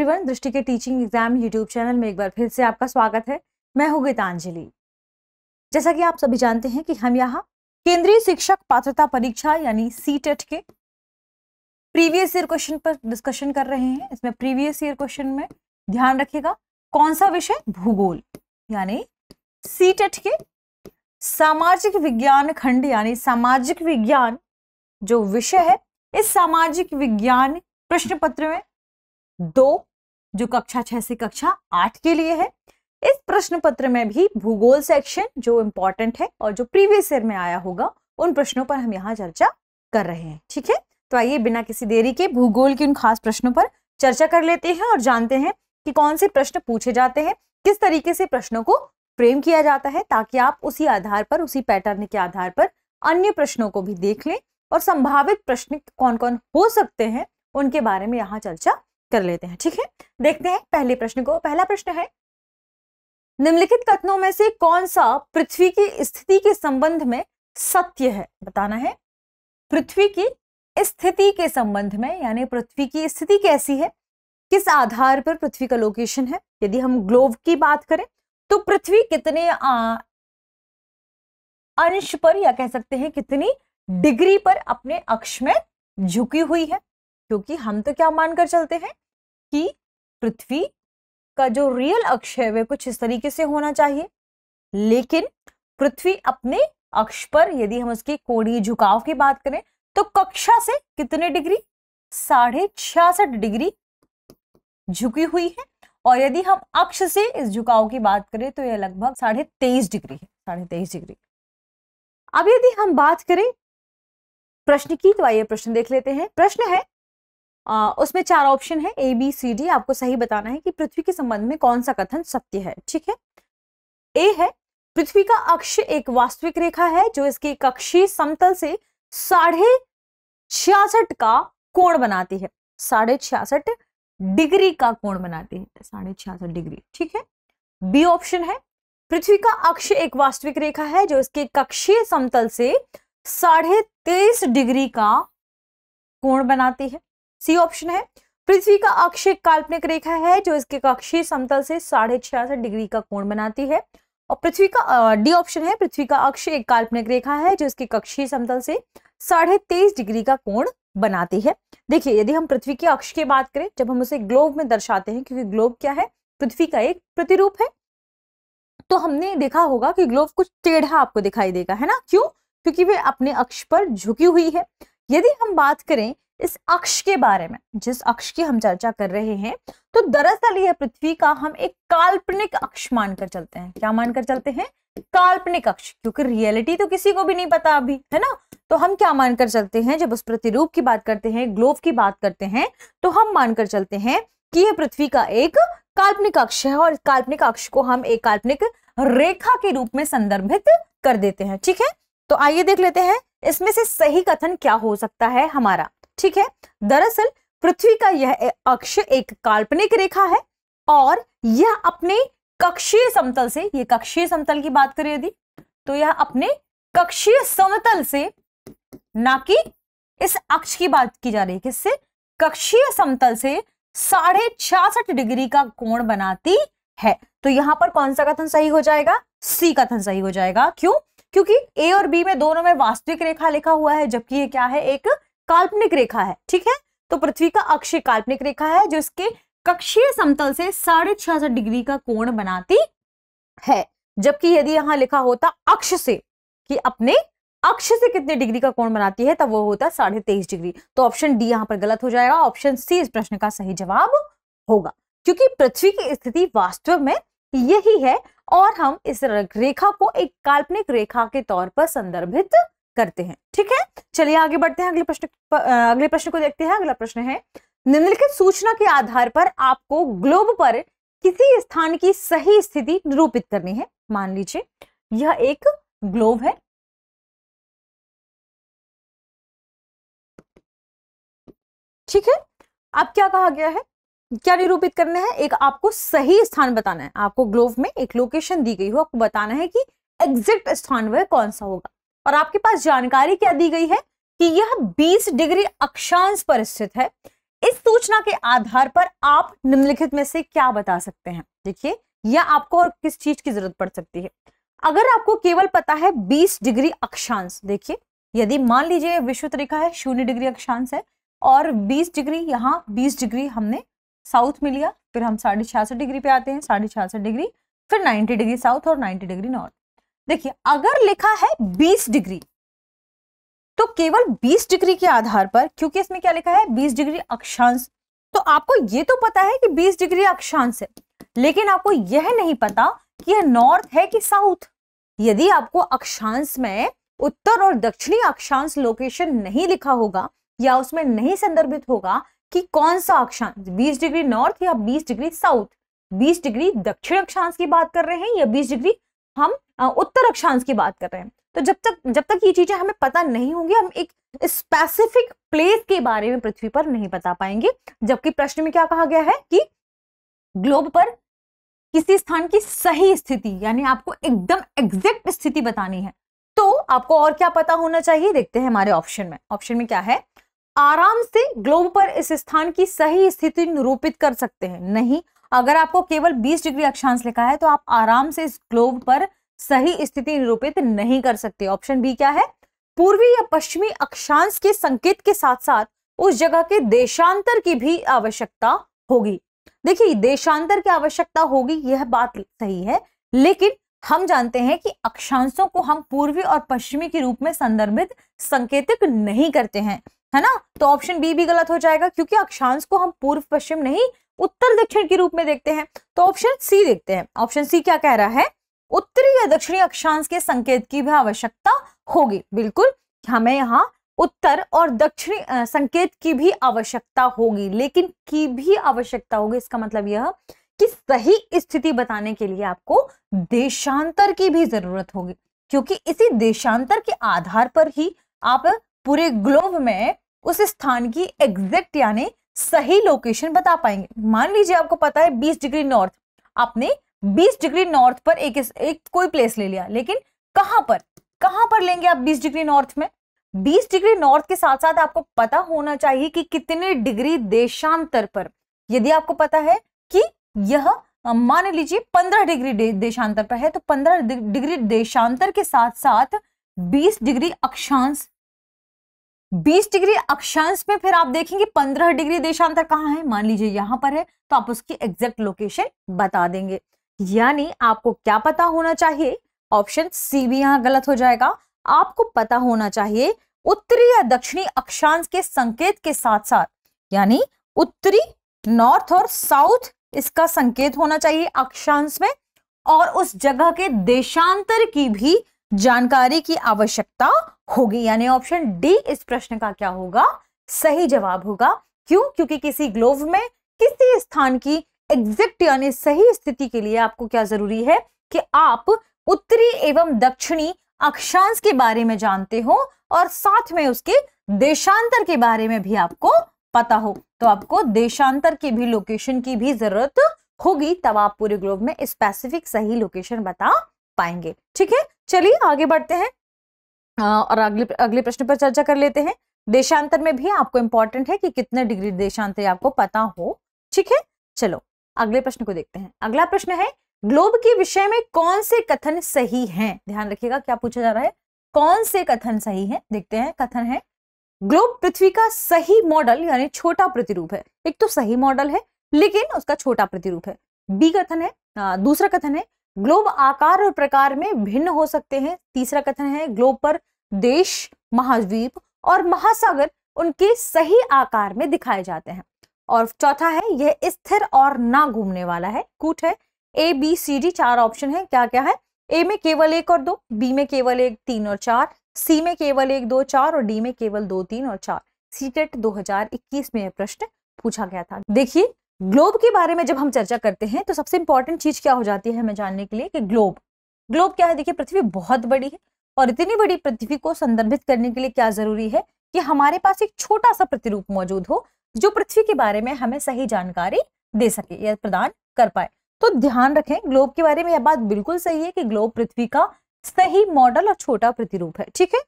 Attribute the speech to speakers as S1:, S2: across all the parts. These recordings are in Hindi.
S1: एवरीवन, दृष्टि के टीचिंग एग्जाम यूट्यूब चैनल में एक बार फिर से आपका स्वागत है। मैं हूं गीतांजलि। जैसा कि आप सभी जानते हैं कि हम यहाँ केंद्रीय शिक्षक पात्रता परीक्षा यानी सीटेट के प्रीवियस ईयर क्वेश्चन पर डिस्कशन कर रहे हैं। इसमें प्रीवियस ईयर क्वेश्चन में ध्यान रखिएगा कौन सा विषय, भूगोल यानी सीटेट के सामाजिक विज्ञान खंड यानी सामाजिक विज्ञान जो विषय है, इस सामाजिक विज्ञान प्रश्न पत्र में 2 जो कक्षा 6 से कक्षा 8 के लिए है, इस प्रश्न पत्र में भी भूगोल सेक्शन जो इंपॉर्टेंट है और जो प्रीवियस ईयर में आया होगा उन प्रश्नों पर हम यहाँ चर्चा कर रहे हैं। ठीक है, तो आइए बिना किसी देरी के भूगोल के उन खास प्रश्नों पर चर्चा कर लेते हैं और जानते हैं कि कौन से प्रश्न पूछे जाते हैं, किस तरीके से प्रश्नों को फ्रेम किया जाता है, ताकि आप उसी आधार पर, उसी पैटर्न के आधार पर अन्य प्रश्नों को भी देख लें और संभावित प्रश्न कौन कौन हो सकते हैं उनके बारे में यहाँ चर्चा कर लेते हैं। ठीक है, देखते हैं पहले प्रश्न को। पहला प्रश्न है, निम्नलिखित कथनों में से कौन सा पृथ्वी की स्थिति के संबंध में सत्य है? बताना है पृथ्वी की स्थिति के संबंध में, यानी पृथ्वी की स्थिति कैसी है, किस आधार पर पृथ्वी का लोकेशन है। यदि हम ग्लोब की बात करें तो पृथ्वी कितने अंश पर या कह सकते हैं कितनी डिग्री पर अपने अक्ष में झुकी हुई है, क्योंकि हम तो क्या मानकर चलते हैं कि पृथ्वी का जो रियल अक्ष है वह कुछ इस तरीके से होना चाहिए, लेकिन पृथ्वी अपने अक्ष पर यदि हम उसके कोणीय झुकाव की बात करें तो कक्षा से कितने डिग्री, 66.5 डिग्री झुकी हुई है। और यदि हम अक्ष से इस झुकाव की बात करें तो यह लगभग 23.5 डिग्री है, 23.5 डिग्री। अब यदि हम बात करें प्रश्न की, तो आइए प्रश्न देख लेते हैं। प्रश्न है उसमें 4 ऑप्शन है, A, B, C, D। आपको सही बताना है कि पृथ्वी के संबंध में कौन सा कथन सत्य है। ठीक है, A है, पृथ्वी का अक्ष एक वास्तविक रेखा है जो इसके कक्षीय समतल से 66.5 का कोण बनाती है, 66.5 डिग्री का कोण बनाती है, 66.5 डिग्री। ठीक है, B ऑप्शन है, पृथ्वी का अक्ष एक वास्तविक रेखा है जो इसके कक्षीय समतल से 23.5 डिग्री का कोण बनाती है। सी ऑप्शन है, पृथ्वी का अक्ष एक काल्पनिक रेखा है जो इसके कक्षीय समतल से 66.5 डिग्री का कोण बनाती है। और पृथ्वी का डी ऑप्शन है, पृथ्वी का अक्ष एक काल्पनिक रेखा है जो इसके कक्षीय समतल से 23.5 डिग्री का कोण बनाती है। देखिए, यदि हम पृथ्वी के अक्ष की बात करें, जब हम उसे ग्लोब में दर्शाते हैं, क्योंकि ग्लोब क्या है, पृथ्वी का एक प्रतिरूप है, तो हमने देखा होगा कि ग्लोब कुछ टेढ़ा आपको दिखाई देगा, है ना? क्यों? क्योंकि वे अपने अक्ष पर झुकी हुई है। यदि हम बात करें इस अक्ष के बारे में, जिस अक्ष की हम चर्चा कर रहे हैं, तो दरअसल यह पृथ्वी का हम एक काल्पनिक अक्ष मानकर चलते हैं। क्या मानकर चलते हैं? काल्पनिक अक्ष, क्योंकि रियलिटी तो किसी को भी नहीं पता अभी, है ना? तो हम क्या मानकर चलते हैं, जब उस प्रतिरूप की बात करते हैं, ग्लोब की बात करते हैं, तो हम मानकर चलते हैं कि यह पृथ्वी का एक काल्पनिक अक्ष है और काल्पनिक अक्ष को हम एक काल्पनिक रेखा के रूप में संदर्भित कर देते हैं। ठीक है, तो आइए देख लेते हैं इसमें से सही कथन क्या हो सकता है हमारा। ठीक है, दरअसल पृथ्वी का यह अक्ष एक काल्पनिक रेखा है और यह अपने कक्षीय समतल से, ये कक्षीय समतल की बात करें यदि, तो यह अपने कक्षीय समतल से, ना कि इस अक्ष की बात की जा रही है, किससे? कक्षीय समतल से 66.5 डिग्री का कोण बनाती है। तो यहां पर कौन सा कथन सही हो जाएगा? सी कथन सही हो जाएगा। क्यों? क्योंकि ए और बी में दोनों में वास्तविक रेखा लिखा हुआ है, जबकि ये क्या है, एक काल्पनिक रेखा है। ठीक है, तो पृथ्वी का अक्ष काल्पनिक रेखा है जो इसके कक्षीय समतल से 66.5 डिग्री का कोण बनाती है, जबकि यदि यहां लिखा होता अक्ष से कि अपने अक्ष से कितने डिग्री का कोण बनाती है, तब वो होता 23.5 डिग्री। तो ऑप्शन डी यहां पर गलत हो जाएगा, ऑप्शन सी इस प्रश्न का सही जवाब होगा, क्योंकि पृथ्वी की स्थिति वास्तव में यही है और हम इस रेखा को एक काल्पनिक रेखा के तौर पर संदर्भित करते हैं। ठीक है, चलिए आगे बढ़ते हैं, अगले प्रश्न को देखते हैं। अगला प्रश्न है, निम्नलिखित सूचना के आधार पर आपको ग्लोब पर किसी स्थान की सही स्थिति निरूपित करनी है। मान लीजिए यह एक ग्लोब है, ठीक है। अब क्या कहा गया है, क्या निरूपित करना है? एक आपको सही स्थान बताना है। आपको ग्लोब में एक लोकेशन दी गई हो, आपको बताना है कि एग्जैक्ट स्थान वह कौन सा होगा, और आपके पास जानकारी क्या दी गई है कि यह 20 डिग्री अक्षांश पर स्थित है। इस सूचना के आधार पर आप निम्नलिखित में से क्या बता सकते हैं? देखिए, या आपको और किस चीज की जरूरत पड़ सकती है? अगर आपको केवल पता है 20 डिग्री अक्षांश, देखिए यदि मान लीजिए विषुवत रेखा है 0 डिग्री अक्षांश है और 20 डिग्री, यहाँ 20 डिग्री हमने साउथ में लिया, फिर हम 66.5 डिग्री पे आते हैं, 66.5 डिग्री, फिर 90 डिग्री साउथ और 90 डिग्री नॉर्थ। देखिए अगर लिखा है 20 डिग्री तो केवल 20 डिग्री के आधार पर, क्योंकि इसमें क्या लिखा है 20 डिग्री अक्षांश, तो आपको ये तो पता है कि 20 डिग्री अक्षांश है, लेकिन आपको यह नहीं पता कि यह नॉर्थ है कि साउथ। यदि आपको अक्षांश में उत्तर और दक्षिणी अक्षांश लोकेशन नहीं लिखा होगा या उसमें नहीं संदर्भित होगा कि कौन सा अक्षांश 20 डिग्री नॉर्थ या 20 डिग्री साउथ, 20 डिग्री दक्षिण अक्षांश की बात कर रहे हैं या 20 डिग्री हम उत्तर अक्षांश की बात कर रहे हैं, तो जब तक ये चीजें हमें पता नहीं होंगी, हम एक स्पेसिफिक प्लेस के बारे में पृथ्वी पर नहीं बता पाएंगे। जबकि प्रश्न में क्या कहा गया है कि ग्लोब पर किसी स्थान की सही स्थिति, यानी आपको एकदम एग्जैक्ट स्थिति बतानी है, तो आपको और क्या पता होना चाहिए? देखते हैं हमारे ऑप्शन में। ऑप्शन में क्या है? आराम से ग्लोब पर इस स्थान की सही स्थिति निरूपित कर सकते हैं। नहीं, अगर आपको केवल 20 डिग्री अक्षांश लिखा है तो आप आराम से इस ग्लोब पर सही स्थिति निरूपित नहीं कर सकते। ऑप्शन बी क्या है? पूर्वी या पश्चिमी अक्षांश के संकेत के साथ साथ उस जगह के देशांतर की भी आवश्यकता होगी। देखिए, देशांतर की आवश्यकता होगी, यह बात सही है, लेकिन हम जानते हैं कि अक्षांशों को हम पूर्वी और पश्चिमी के रूप में संदर्भित संकेतिक नहीं करते हैं, है ना? तो ऑप्शन बी भी गलत हो जाएगा, क्योंकि अक्षांश को हम पूर्व पश्चिम नहीं उत्तर दक्षिण के रूप में देखते हैं। तो ऑप्शन सी देखते हैं। ऑप्शन सी क्या कह रहा है? उत्तरी या दक्षिणी अक्षांश के संकेत की भी आवश्यकता होगी। बिल्कुल, हमें यहाँ उत्तर और दक्षिणी संकेत की भी आवश्यकता होगी, लेकिन की भी आवश्यकता होगी इसका मतलब यह कि सही स्थिति बताने के लिए आपको देशांतर की भी जरूरत होगी, क्योंकि इसी देशांतर के आधार पर ही आप पूरे ग्लोब में उस स्थान की एग्जैक्ट यानी सही लोकेशन बता पाएंगे। मान लीजिए आपको पता है 20 डिग्री नॉर्थ, आपने 20 डिग्री नॉर्थ पर एक कोई प्लेस ले लिया, लेकिन कहां पर लेंगे आप 20 डिग्री नॉर्थ में? 20 डिग्री नॉर्थ के साथ साथ आपको पता होना चाहिए कि कितने डिग्री देशांतर पर। यदि आपको पता है कि यह मान लीजिए 15 डिग्री देशांतर पर है, तो 15 डिग्री देशांतर के साथ साथ 20 डिग्री अक्षांश, 20 डिग्री अक्षांश में फिर आप देखेंगे 15 डिग्री देशांतर कहां है, मान लीजिए यहां पर है, तो आप उसकी एग्जैक्ट लोकेशन बता देंगे। यानी आपको क्या पता होना चाहिए? ऑप्शन सी भी यहां गलत हो जाएगा। आपको पता होना चाहिए उत्तरी या दक्षिणी अक्षांश के संकेत के साथ साथ, यानी उत्तरी, नॉर्थ और साउथ, इसका संकेत होना चाहिए अक्षांश में, और उस जगह के देशांतर की भी जानकारी की आवश्यकता होगी। यानी ऑप्शन डी इस प्रश्न का क्या होगा? सही जवाब होगा। क्यों? क्योंकि किसी ग्लोब में किसी स्थान की एग्जैक्ट यानी सही स्थिति के लिए आपको क्या जरूरी है कि आप उत्तरी एवं दक्षिणी अक्षांश के बारे में जानते हो और साथ में उसके देशांतर के बारे में भी आपको पता हो। तो आपको देशांतर की भी लोकेशन की भी जरूरत होगी, तब आप पूरे ग्लोब में स्पेसिफिक सही लोकेशन बता पाएंगे। ठीक है, चलिए आगे बढ़ते हैं और अगले प्रश्न पर चर्चा कर लेते हैं। देशांतर में भी आपको इंपॉर्टेंट है कि कितने डिग्री देशांतर आपको पता हो। ठीक है, चलो अगले प्रश्न को देखते हैं। अगला प्रश्न है, ग्लोब के विषय में कौन से कथन सही हैं? ध्यान रखिएगा क्या पूछा जा रहा है, कौन से कथन सही हैं। देखते हैं। कथन है, ग्लोब पृथ्वी का सही मॉडल यानी छोटा प्रतिरूप है। एक तो सही मॉडल है लेकिन उसका छोटा प्रतिरूप है। बी कथन है, दूसरा कथन है ग्लोब आकार और प्रकार में भिन्न हो सकते हैं। तीसरा कथन है ग्लोब पर देश, महाद्वीप और महासागर उनके सही आकार में दिखाए जाते हैं। और चौथा है यह स्थिर और ना घूमने वाला है, कूट है। A B C D 4 option है, क्या क्या है? ए में केवल 1 और 2, बी में केवल 1, 3 और 4, सी में केवल 1, 2, 4 और डी में केवल 2, 3 और 4। सीटेट 2021 में यह प्रश्न पूछा गया था। देखिए, ग्लोब के बारे में जब हम चर्चा करते हैं तो सबसे इंपॉर्टेंट चीज क्या हो जाती है हमें जानने के लिए कि ग्लोब क्या है। देखिए, पृथ्वी बहुत बड़ी है और इतनी बड़ी पृथ्वी को संदर्भित करने के लिए क्या जरूरी है कि हमारे पास एक छोटा सा प्रतिरूप मौजूद हो जो पृथ्वी के बारे में हमें सही जानकारी दे सके या प्रदान कर पाए। तो ध्यान रखें, ग्लोब के बारे में यह बात बिल्कुल सही है कि ग्लोब पृथ्वी का सही मॉडल और छोटा प्रतिरूप है। ठीक है,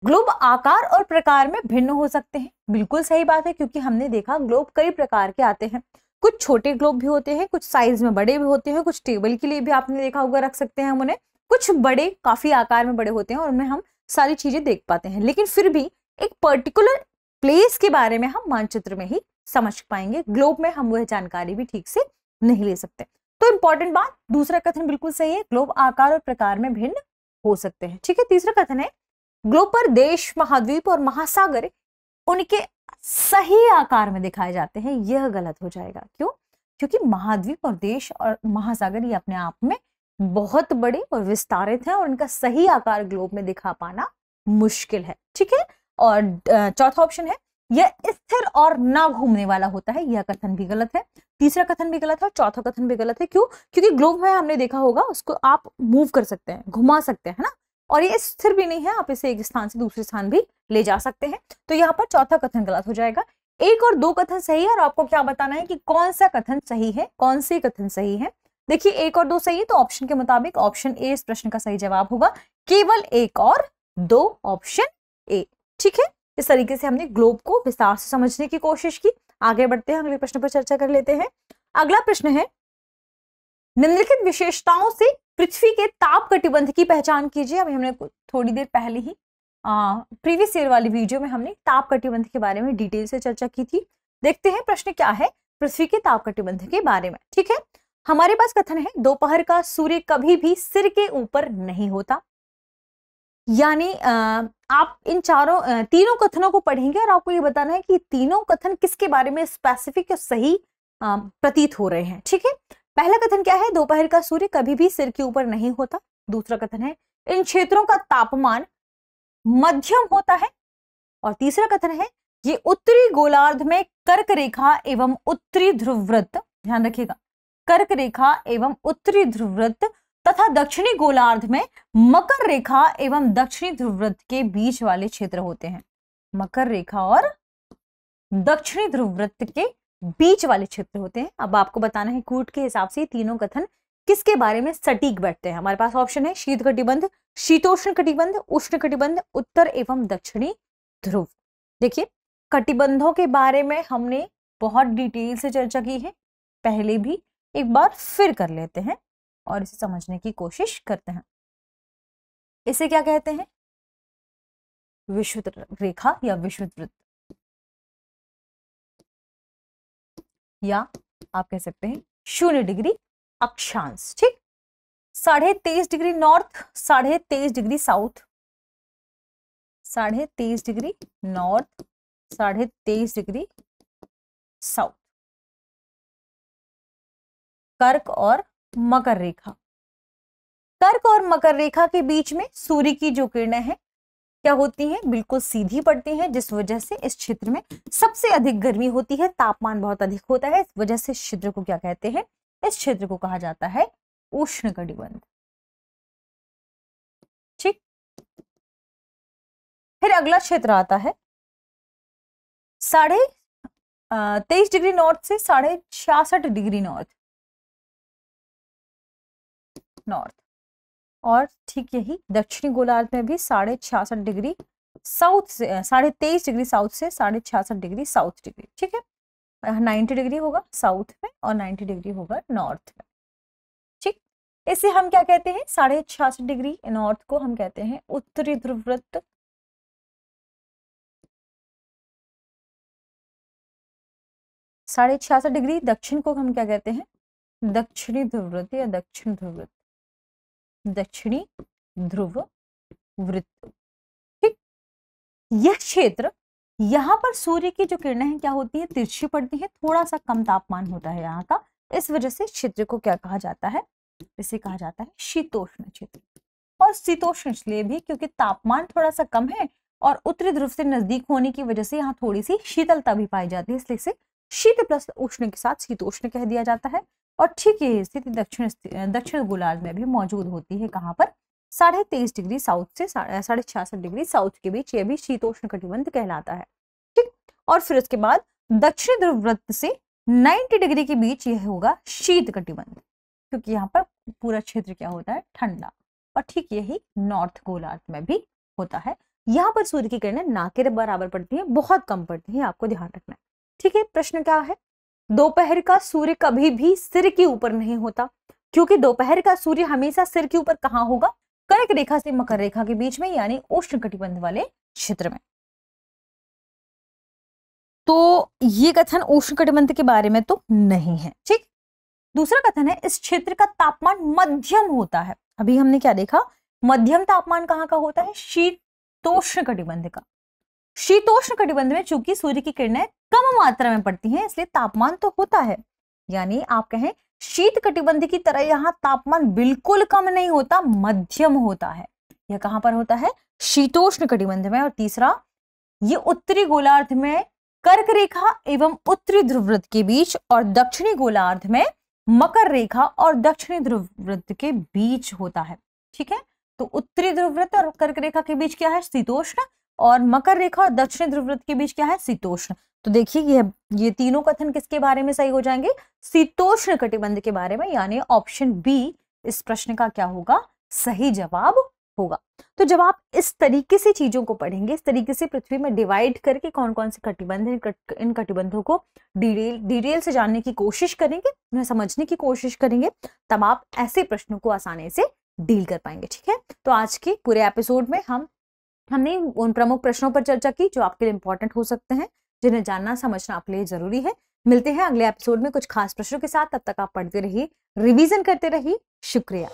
S1: ग्लोब आकार और प्रकार में भिन्न हो सकते हैं। बिल्कुल सही बात है, क्योंकि हमने देखा ग्लोब कई प्रकार के आते हैं। कुछ छोटे ग्लोब भी होते हैं, कुछ साइज में बड़े भी होते हैं, कुछ टेबल के लिए भी आपने देखा होगा रख सकते हैं हम उन्हें। कुछ बड़े काफी आकार में बड़े होते हैं और उनमें हम सारी चीजें देख पाते हैं, लेकिन फिर भी एक पर्टिकुलर प्लेस के बारे में हम मानचित्र में ही समझ पाएंगे। ग्लोब में हम वह जानकारी भी ठीक से नहीं ले सकते। तो इंपॉर्टेंट बात, दूसरा कथन बिल्कुल सही है, ग्लोब आकार और प्रकार में भिन्न हो सकते हैं। ठीक है, तीसरा कथन है ग्लोब पर देश, महाद्वीप और महासागर उनके सही आकार में दिखाए जाते हैं। यह गलत हो जाएगा। क्यों? क्योंकि महाद्वीप और देश और महासागर ये अपने आप में बहुत बड़े और विस्तारित हैं और उनका सही आकार ग्लोब में दिखा पाना मुश्किल है। ठीक है, और चौथा ऑप्शन है यह स्थिर और ना घूमने वाला होता है। यह कथन भी गलत है। तीसरा कथन भी गलत है और चौथा कथन भी गलत है। क्यों? क्योंकि ग्लोब में हमने देखा होगा उसको आप मूव कर सकते हैं, घुमा सकते हैं ना, और ये स्थिर भी नहीं है, आप इसे एक स्थान से दूसरे स्थान भी ले जा सकते हैं। तो यहाँ पर चौथा कथन गलत हो जाएगा। 1 और 2 कथन सही है और आपको क्या बताना है कि कौन सा कथन सही है, कौन से कथन सही है। देखिए 1 और 2 सही है, तो ऑप्शन के मुताबिक ऑप्शन ए इस प्रश्न का सही जवाब होगा। केवल 1 और 2 ऑप्शन ए। ठीक है, इस तरीके से हमने ग्लोब को विस्तार से समझने की कोशिश की। आगे बढ़ते हैं, अगले प्रश्न पर चर्चा कर लेते हैं। अगला प्रश्न है निम्नलिखित विशेषताओं से पृथ्वी के ताप कटिबंध की पहचान कीजिए। अभी हमने थोड़ी देर पहले ही प्रीवियस ईयर वाली वीडियो में हमने ताप कटिबंध के बारे में डिटेल से चर्चा की थी। देखते हैं प्रश्न क्या है पृथ्वी के ताप कटिबंध के बारे में। ठीक है, हमारे पास कथन है दोपहर का सूर्य कभी भी सिर के ऊपर नहीं होता। यानी आप इन तीनों कथनों को पढ़ेंगे और आपको ये बताना है कि तीनों कथन किसके बारे में स्पेसिफिक या सही प्रतीत हो रहे हैं। ठीक है, पहला कथन क्या है? दोपहर का सूर्य कभी भी सिर के ऊपर नहीं होता। दूसरा कथन है इन क्षेत्रों का तापमान मध्यम होता है। और तीसरा कथन है ये उत्तरी गोलार्ध में कर्क रेखा एवं उत्तरी ध्रुववृत्त, ध्यान रखिएगा, कर्क रेखा एवं उत्तरी ध्रुववृत्त तथा दक्षिणी गोलार्ध में मकर रेखा एवं दक्षिणी ध्रुववृत्त के बीच वाले क्षेत्र होते हैं। मकर रेखा और दक्षिणी ध्रुववृत्त के बीच वाले क्षेत्र होते हैं। अब आपको बताना है कूट के हिसाब से तीनों कथन किसके बारे में सटीक बैठते हैं। हमारे पास ऑप्शन है शीत कटिबंध, शीतोष्ण कटिबंध, उष्ण कटिबंध, उत्तर एवं दक्षिणी ध्रुव। देखिए कटिबंधों के बारे में हमने बहुत डिटेल से चर्चा की है पहले भी, एक बार फिर कर लेते हैं और इसे समझने की कोशिश करते हैं। इसे क्या कहते हैं? विषुवत रेखा या विषुवत वृत्त, या आप कह सकते हैं 0 डिग्री अक्षांश। ठीक, 23.5 degree north, 23.5 degree south, 23.5 degree north, 23.5 degree south, कर्क और मकर रेखा। कर्क और मकर रेखा के बीच में सूर्य की जो किरणें हैं क्या होती हैं? बिल्कुल सीधी पड़ती हैं, जिस वजह से इस क्षेत्र में सबसे अधिक गर्मी होती है, तापमान बहुत अधिक होता है। इस वजह से इस क्षेत्र को क्या कहते हैं? इस क्षेत्र को कहा जाता है उष्ण कटिबंध। ठीक, फिर अगला क्षेत्र आता है 23.5 डिग्री नॉर्थ से 66.5 डिग्री नॉर्थ, और ठीक यही दक्षिणी गोलार्ध में भी 66.5 डिग्री साउथ से 23.5 डिग्री साउथ से 66.5 डिग्री साउथ डिग्री। ठीक है, 90 डिग्री होगा साउथ में और 90 डिग्री होगा नॉर्थ में। ठीक, इसे हम क्या कहते हैं? 66.5 डिग्री नॉर्थ को हम कहते हैं उत्तरी ध्रुववृत्त, 66.5 डिग्री दक्षिण को हम क्या कहते हैं? दक्षिणी ध्रुववृत्त या दक्षिण ध्रुववृत्त, दक्षिणी ध्रुव वृत्त। ठीक, यह क्षेत्र, यहाँ पर सूर्य की जो किरणें हैं क्या होती है? तिरछी पड़ती है, थोड़ा सा कम तापमान होता है यहाँ का। इस वजह से क्षेत्र को क्या कहा जाता है? इसे कहा जाता है शीतोष्ण क्षेत्र। और शीतोष्ण इसलिए भी क्योंकि तापमान थोड़ा सा कम है और उत्तरी ध्रुव से नजदीक होने की वजह से यहाँ थोड़ी सी शीतलता भी पाई जाती है, इसलिए इसे शीत प्लस उष्ण के साथ शीतोष्ण कह दिया जाता है। और ठीक यही स्थिति दक्षिण गोलार्ध में भी मौजूद होती है। कहाँ पर? 23.5 डिग्री साउथ से 66.5 डिग्री साउथ के बीच, यह भी शीतोष्ण कटिबंध कहलाता है। ठीक, और फिर उसके बाद दक्षिण ध्रुव वृत्त से 90 डिग्री के बीच यह होगा शीत कटिबंध, क्योंकि यहाँ पर पूरा क्षेत्र क्या होता है? ठंडा। और ठीक यही नॉर्थ गोलार्ध में भी होता है। यहाँ पर सूर्य की किरणें ना के बराबर पड़ती हैं, बहुत कम पड़ती हैं, आपको ध्यान रखना है। ठीक है, प्रश्न क्या है? दोपहर का सूर्य कभी भी सिर के ऊपर नहीं होता, क्योंकि दोपहर का सूर्य हमेशा सिर के ऊपर कहाँ होगा? कर्क रेखा से मकर रेखा के बीच में, यानी उष्णकटिबंध वाले क्षेत्र में। तो ये कथन उष्णकटिबंध के बारे में तो नहीं है। ठीक, दूसरा कथन है इस क्षेत्र का तापमान मध्यम होता है। अभी हमने क्या देखा? मध्यम तापमान कहाँ का होता है? शीतोष्ण कटिबंध का। शीतोष्ण कटिबंध में चूंकि सूर्य की किरणें कम मात्रा में पड़ती हैं, इसलिए तापमान तो होता है, यानी आप कहें शीत कटिबंध की तरह यहाँ तापमान बिल्कुल कम नहीं होता, मध्यम होता है। यह कहां पर होता है? शीतोष्ण कटिबंध में। और तीसरा, ये उत्तरी गोलार्ध में कर्क रेखा एवं उत्तरी ध्रुववृत्त के बीच और दक्षिणी गोलार्ध में मकर रेखा और दक्षिणी ध्रुववृत्त के बीच होता है। ठीक है, तो उत्तरी ध्रुववृत्त और कर्क रेखा के बीच क्या है? शीतोष्ण, और मकर रेखा और दक्षिणी ध्रुववृत्त के बीच क्या है? शीतोष्ण। तो देखिए ये तीनों कथन किसके बारे में सही हो जाएंगे? शीतोष्ण कटिबंध के बारे में, यानी ऑप्शन बी इस प्रश्न का क्या होगा? सही जवाब होगा। तो जब आप इस तरीके से चीजों को पढ़ेंगे, इस तरीके से पृथ्वी में डिवाइड करके कौन कौन से कटिबंध हैं, इन कटिबंधों को डिटेल से जानने की कोशिश करेंगे, उन्हें समझने की कोशिश करेंगे, तब आप ऐसे प्रश्नों को आसानी से डील कर पाएंगे। ठीक है, तो आज के पूरे एपिसोड में हमने उन प्रमुख प्रश्नों पर चर्चा की जो आपके लिए इंपॉर्टेंट हो सकते हैं, जिन्हें जानना समझना आपके लिए जरूरी है। मिलते हैं अगले एपिसोड में कुछ खास प्रश्नों के साथ। तब तक आप पढ़ते रहिए, रिवीजन करते रहिए। शुक्रिया।